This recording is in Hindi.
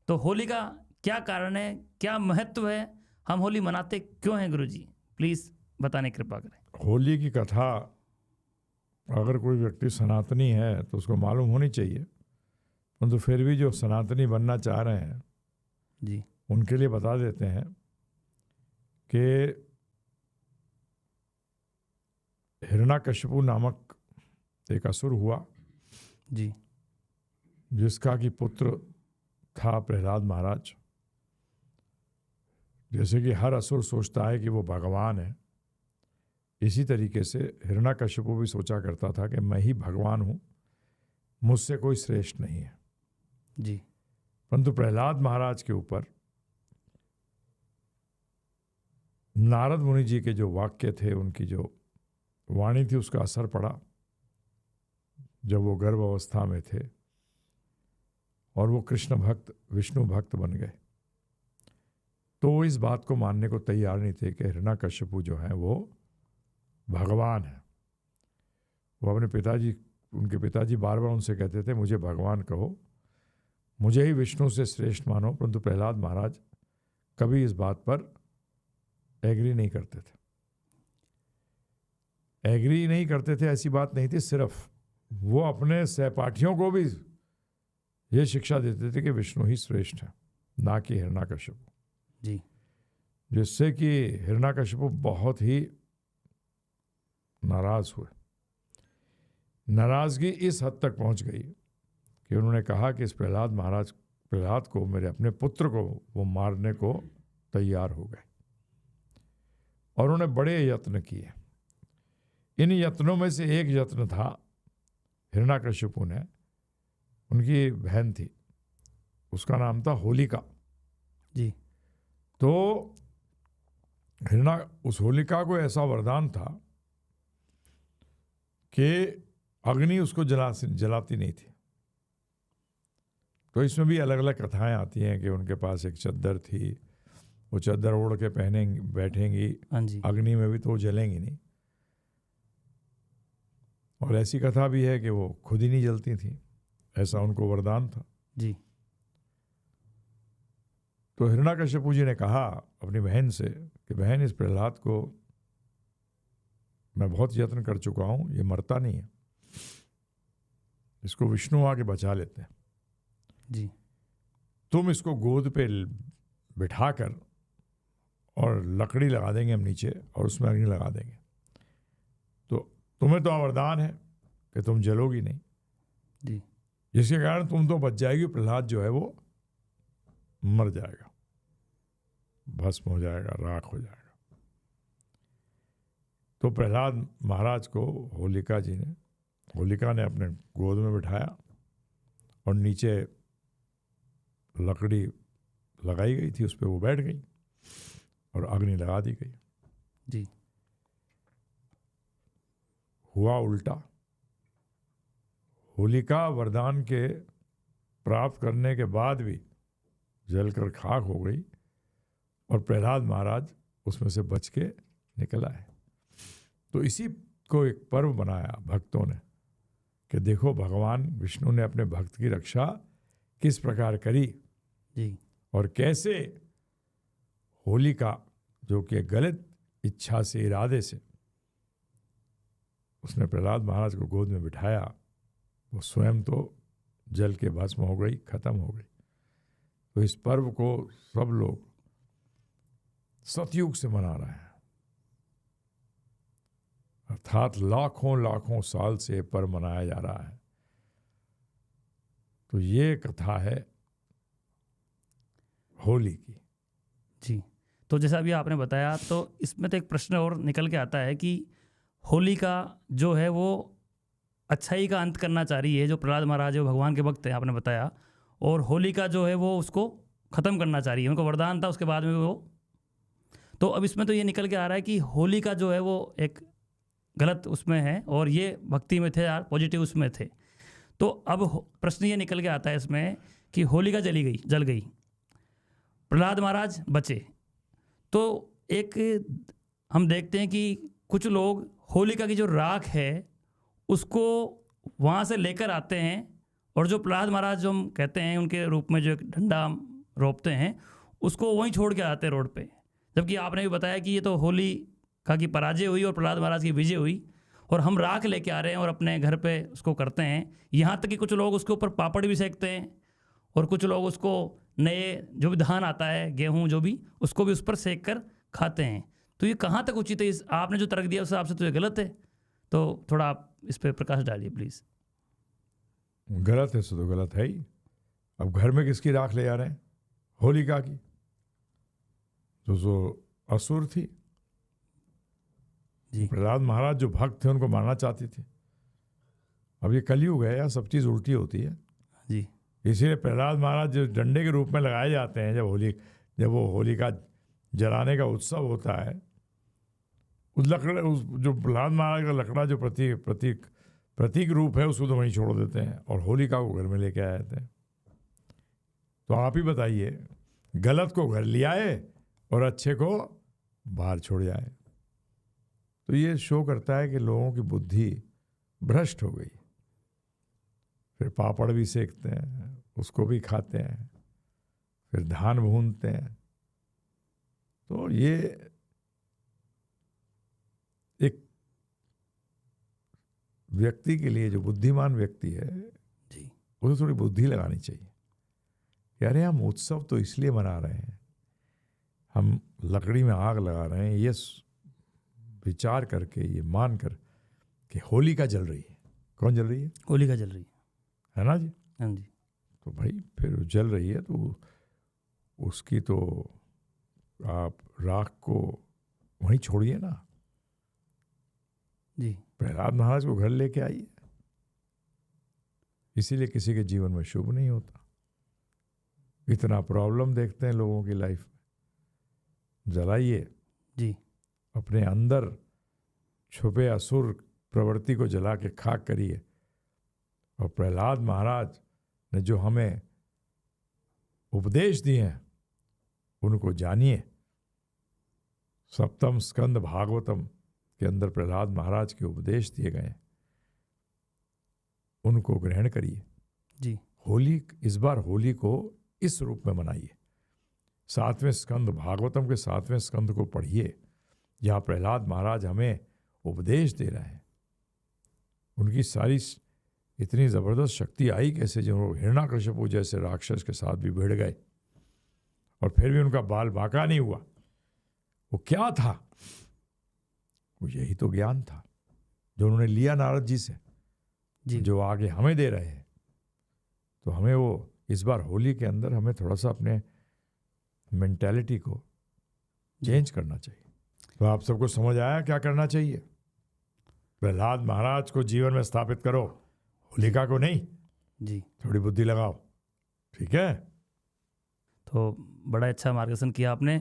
तो होली का क्या कारण है, क्या महत्व है, हम होली मनाते क्यों हैं गुरुजी? प्लीज़ बताने की कृपा करें। होली की कथा अगर कोई व्यक्ति सनातनी है तो उसको मालूम होनी चाहिए, परंतु फिर भी जो सनातनी बनना चाह रहे हैं जी उनके लिए बता देते हैं कि हिरण्यकशिपु नामक एक असुर हुआ जी जिसका कि पुत्र था प्रहलाद महाराज। जैसे कि हर असुर सोचता है कि वो भगवान है, इसी तरीके से हिरण्यकशिपु भी सोचा करता था कि मैं ही भगवान हूँ, मुझसे कोई श्रेष्ठ नहीं है। जी परंतु प्रहलाद महाराज के ऊपर नारद मुनि जी के जो वाक्य थे, उनकी जो वाणी थी, उसका असर पड़ा जब वो गर्भ अवस्था में थे और वो कृष्ण भक्त विष्णु भक्त बन गए। तो वो इस बात को मानने को तैयार नहीं थे कि हिरण्यकशिपु जो है वो भगवान है। वो अपने पिताजी, उनके पिताजी बार बार उनसे कहते थे मुझे भगवान कहो, मुझे ही विष्णु से श्रेष्ठ मानो, परंतु प्रहलाद महाराज कभी इस बात पर एग्री नहीं करते थे। एग्री नहीं करते थे ऐसी बात नहीं थी, सिर्फ वो अपने सहपाठियों को भी ये शिक्षा देते थे कि विष्णु ही श्रेष्ठ है, ना कि हिरण्यकशिपु। जी जिससे कि हिरण्यकशिपु बहुत ही नाराज हुए। नाराजगी इस हद तक पहुंच गई कि उन्होंने कहा कि इस प्रहलाद को, मेरे अपने पुत्र को वो मारने को तैयार हो गए और उन्होंने बड़े यत्न किए। इन यत्नों में से एक यत्न था, हिरण्यकशिपु ने, उनकी बहन थी, उसका नाम था होलिका। जी तो उस होलिका को ऐसा वरदान था कि अग्नि उसको जलाती नहीं थी। तो इसमें भी अलग अलग कथाएं आती हैं कि उनके पास एक चद्दर थी, वो चद्दर ओढ़ के पहनेंगी, बैठेंगी, हाँ जी अग्नि में भी तो वो जलेंगी नहीं। और ऐसी कथा भी है कि वो खुद ही नहीं जलती थी, ऐसा उनको वरदान था। जी तो हिरण्यकशिपु जी ने कहा अपनी बहन से कि बहन, इस प्रहलाद को मैं बहुत यत्न कर चुका हूं, ये मरता नहीं है, इसको विष्णु आके बचा लेते हैं। जी तुम इसको गोद पे बिठाकर और लकड़ी लगा देंगे हम नीचे और उसमें अग्नि लगा देंगे, तो तुम्हें तो वरदान है कि तुम जलोगी नहीं, जी जिसके कारण तुम तो बच जाएगी, प्रहलाद जो है वो मर जाएगा, भस्म हो जाएगा, राख हो जाएगा। तो प्रहलाद महाराज को होलिका ने अपने गोद में बिठाया और नीचे लकड़ी लगाई गई थी, उस पर वो बैठ गई और अग्नि लगा दी गई। जी हुआ उल्टा, होलिका वरदान के प्राप्त करने के बाद भी जलकर खाक हो गई और प्रहलाद महाराज उसमें से बच के निकल आए। तो इसी को एक पर्व बनाया भक्तों ने कि देखो भगवान विष्णु ने अपने भक्त की रक्षा किस प्रकार करी जी और कैसे होलिका, जो कि गलत इच्छा से, इरादे से उसने प्रहलाद महाराज को गोद में बिठाया, वो स्वयं तो जल के भस्म हो गई, खत्म हो गई। तो इस पर्व को सब लोग सतयुग से मना रहे हैं, अर्थात लाखों लाखों साल से पर्व मनाया जा रहा है। तो ये कथा है होली की। जी तो जैसा अभी आपने बताया, तो इसमें तो एक प्रश्न और निकल के आता है कि होलिका जो है वो अच्छाई का अंत करना चाह रही है, जो प्रहलाद महाराज है वो भगवान के भक्त हैं आपने बताया, और होलिका जो है वो उसको ख़त्म करना चाह रही है, उनको वरदान था उसके बाद में वो। तो अब इसमें तो ये निकल के आ रहा है कि होलिका जो है वो एक गलत उसमें है और ये भक्ति में थे यार, पॉजिटिव उसमें थे। तो अब प्रश्न ये निकल के आता है इसमें कि होलिका जल गई, प्रहलाद महाराज बचे। तो एक हम देखते हैं कि कुछ लोग होलिका की जो राख है उसको वहाँ से लेकर आते हैं, और जो प्रहलाद महाराज जो हम कहते हैं उनके रूप में जो एक डंडा रोपते हैं उसको वहीं छोड़ के आते हैं रोड पे। जबकि आपने भी बताया कि ये तो होली का की पराजय हुई और प्रहलाद महाराज की विजय हुई, और हम राख लेके आ रहे हैं और अपने घर पे उसको करते हैं। यहाँ तक कि कुछ लोग उसके ऊपर पापड़ भी सेकते हैं, और कुछ लोग उसको नए जो भी धान आता है, गेहूँ जो भी, उसको भी उस पर सेक कर खाते हैं। तो ये कहाँ तक उचित है? इस आपने जो तर्क दिया उस हिसाब से तो ये गलत है। तो थोड़ा आप इस पर प्रकाश डालिए प्लीज़। गलत है सो तो गलत है ही। अब घर में किसकी राख ले आ रहे हैं? होलिका की, जो असुर थी। जी प्रहलाद महाराज जो भक्त थे उनको मारना चाहती थी। अब ये कलयुग है, या सब चीज़ उल्टी होती है। जी इसीलिए प्रहलाद महाराज जो डंडे के रूप में लगाए जाते हैं जब वो होलिका जलाने का उत्सव होता है, उस जो प्रहलाद महाराज का लकड़ा जो प्रतीक रूप है उसको तो वहीं छोड़ देते हैं और होलिका को घर में लेके आ जाते हैं। तो आप ही बताइए, गलत को घर ले आए और अच्छे को बाहर छोड़ जाए। तो ये शो करता है कि लोगों की बुद्धि भ्रष्ट हो गई। फिर पापड़ भी सेकते हैं, उसको भी खाते हैं, फिर धान भूनते हैं। तो ये एक व्यक्ति के लिए, जो बुद्धिमान व्यक्ति है, जी उसे थोड़ी बुद्धि लगानी चाहिए कि अरे हम उत्सव तो इसलिए मना रहे हैं, हम लकड़ी में आग लगा रहे हैं, ये विचार करके, ये मान कर कि होलिका जल रही है। कौन जल रही है? होलिका जल रही है ना जी। हाँ जी। तो भाई फिर जल रही है तो उसकी तो आप राख को वहीं छोड़िए ना। जी प्रहलाद महाराज को घर लेके आइए। इसीलिए किसी के जीवन में शुभ नहीं होता। इतना प्रॉब्लम देखते हैं लोगों की लाइफ में। जलाइए, जी अपने अंदर छुपे असुर प्रवृत्ति को जला के खाक करिए। और प्रहलाद महाराज ने जो हमें उपदेश दिए हैं उनको जानिए। सप्तम स्कंद भागवतम के अंदर प्रहलाद महाराज के उपदेश दिए गए हैं, उनको ग्रहण करिए। जी होली, इस बार होली को इस रूप में मनाइए। 7वें स्कंद, भागवतम के 7वें स्कंद को पढ़िए, जहाँ प्रहलाद महाराज हमें उपदेश दे रहे हैं। उनकी सारी इतनी ज़बरदस्त शक्ति आई कैसे, जो हिरण्याकश्यपु जैसे राक्षस के साथ भी भिड़ गए और फिर भी उनका बाल बांका नहीं हुआ। वो क्या था? वो यही तो ज्ञान था जो उन्होंने लिया नारद जी से, जी जो आगे हमें दे रहे हैं। तो हमें वो इस बार होली के अंदर हमें थोड़ा सा अपने मेंटालिटी को चेंज करना चाहिए। तो आप सबको समझ आया क्या करना चाहिए? प्रहलाद महाराज को जीवन में स्थापित करो, होलिका को नहीं। जी थोड़ी बुद्धि लगाओ, ठीक है? तो बड़ा अच्छा मार्गदर्शन किया आपने।